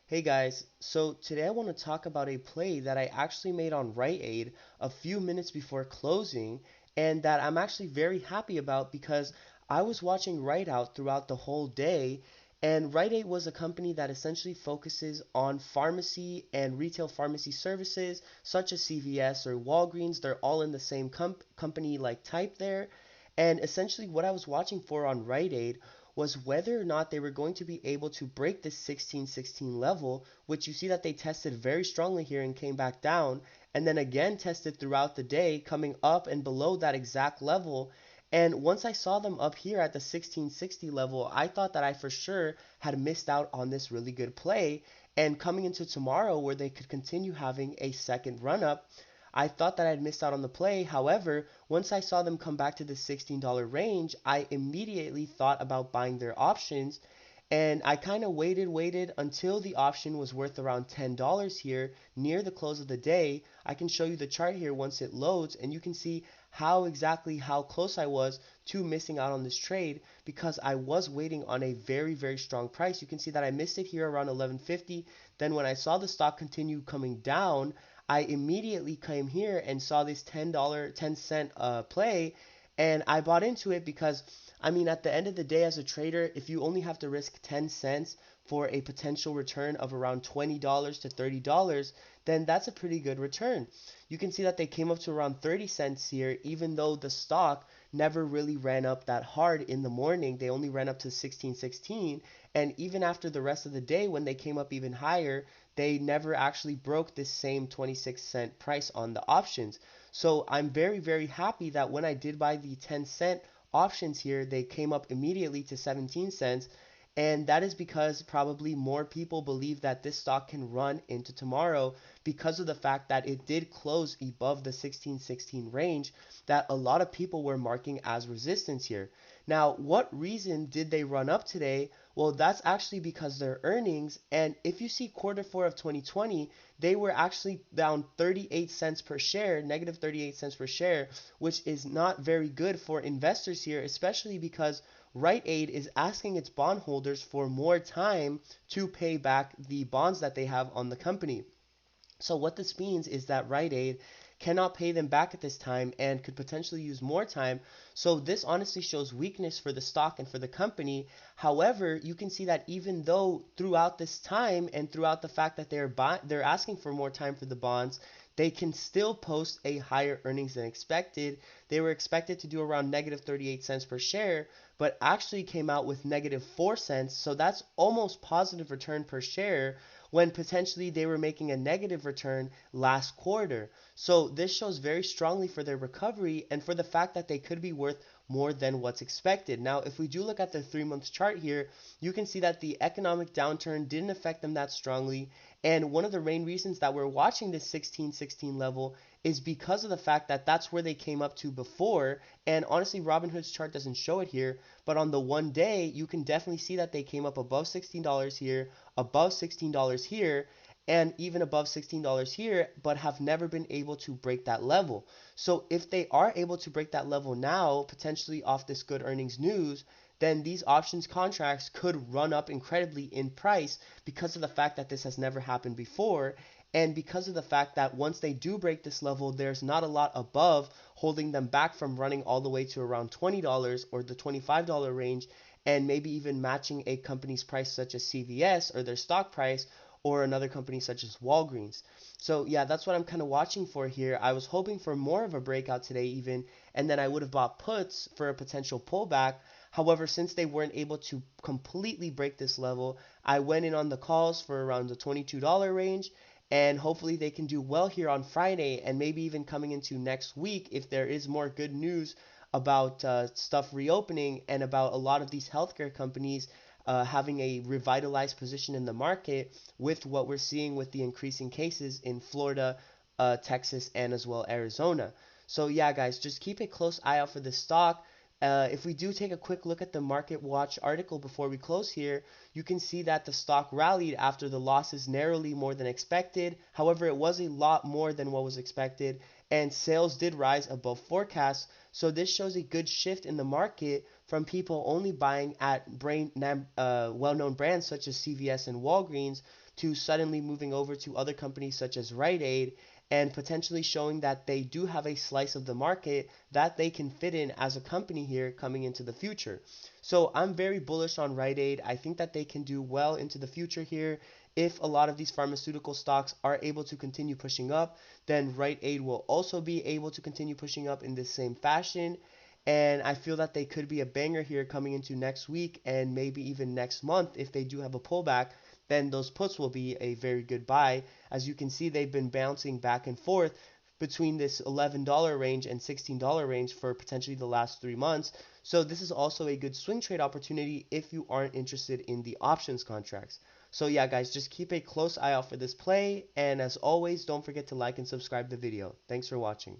Hey guys, so today I want to talk about a play that I actually made on Rite a few minutes before closing, and that I'm actually very happy about because I was watching Rite Out throughout the whole day, and Rite was a company that essentially focuses on pharmacy and retail pharmacy services such as CVS or Walgreens. They're all in the same company like type there. And essentially what I was watching for on Rite was whether or not they were going to be able to break this 1616 level, which you see that they tested very strongly here and came back down, and then again tested throughout the day, coming up and below that exact level. And once I saw them up here at the 1660 level, I thought that I for sure had missed out on this really good play. And coming into tomorrow, where they could continue having a second run up, I thought that I'd missed out on the play. However, once I saw them come back to the $16 range, I immediately thought about buying their options. And I kind of waited until the option was worth around $10 here near the close of the day. I can show you the chart here once it loads, and you can see how close I was to missing out on this trade because I was waiting on a very strong price. You can see that I missed it here around 11.50. Then when I saw the stock continue coming down, I immediately came here and saw this $10 play, and I bought into it because I mean, at the end of the day, as a trader, if you only have to risk 10 cents for a potential return of around $20 to $30, then that's a pretty good return. You can see that they came up to around 30 cents here, even though the stock never really ran up that hard in the morning. They only ran up to 1616. And even after the rest of the day, when they came up even higher, they never actually broke this same 26-cent price on the options. So I'm very happy that when I did buy the 10-cent options here, they came up immediately to 17 cents. And that is because probably more people believe that this stock can run into tomorrow because of the fact that it did close above the 1616 range that a lot of people were marking as resistance here. Now, what reason did they run up today? Well, that's actually because their earnings, and if you see quarter four of 2020, they were actually down 38 cents per share, negative 38 cents per share, which is not very good for investors here, especially because Rite Aid is asking its bondholders for more time to pay back the bonds that they have on the company. So what this means is that Rite Aid cannot pay them back at this time and could potentially use more time. So this honestly shows weakness for the stock and for the company. However, you can see that even though throughout this time and throughout the fact that they're asking for more time for the bonds, they can still post a higher earnings than expected. They were expected to do around negative 38 cents per share, but actually came out with negative 4 cents. So that's almost positive return per share when potentially they were making a negative return last quarter. So this shows very strongly for their recovery and for the fact that they could be worth more than what's expected. Now, if we do look at the 3 month chart here, you can see that the economic downturn didn't affect them that strongly. And one of the main reasons that we're watching this 1616 level is because of the fact that that's where they came up to before. And honestly, Robinhood's chart doesn't show it here, but on the one day, you can definitely see that they came up above $16 here, above $16 here, and even above $16 here, but have never been able to break that level. So if they are able to break that level now, potentially off this good earnings news, then these options contracts could run up incredibly in price because of the fact that this has never happened before. And because of the fact that once they do break this level, there's not a lot above holding them back from running all the way to around $20 or the $25 range, and maybe even matching a company's price such as CVS or their stock price or another company such as Walgreens. So yeah, that's what I'm kind of watching for here. I was hoping for more of a breakout today even, and then I would have bought puts for a potential pullback. However, since they weren't able to completely break this level, I went in on the calls for around the $22 range, and hopefully they can do well here on Friday and maybe even coming into next week if there is more good news about stuff reopening and about a lot of these healthcare companies having a revitalized position in the market with what we're seeing with the increasing cases in Florida, Texas, and as well Arizona. So yeah, guys, just keep a close eye out for this stock. If we do take a quick look at the Market Watch article before we close here, you can see that the stock rallied after the losses narrowly more than expected. However, it was a lot more than what was expected, and sales did rise above forecasts. So this shows a good shift in the market from from people only buying at well-known brands such as CVS and Walgreens to suddenly moving over to other companies such as Rite Aid and potentially showing that they do have a slice of the market that they can fit in as a company here coming into the future. So I'm very bullish on Rite Aid. I think that they can do well into the future here. If a lot of these pharmaceutical stocks are able to continue pushing up, then Rite Aid will also be able to continue pushing up in the same fashion. And I feel that they could be a banger here coming into next week and maybe even next month if they do have a pullback. Then those puts will be a very good buy. As you can see, they've been bouncing back and forth between this $11 range and $16 range for potentially the last 3 months. So this is also a good swing trade opportunity if you aren't interested in the options contracts. So yeah, guys, just keep a close eye out for this play. And as always, don't forget to like and subscribe the video. Thanks for watching.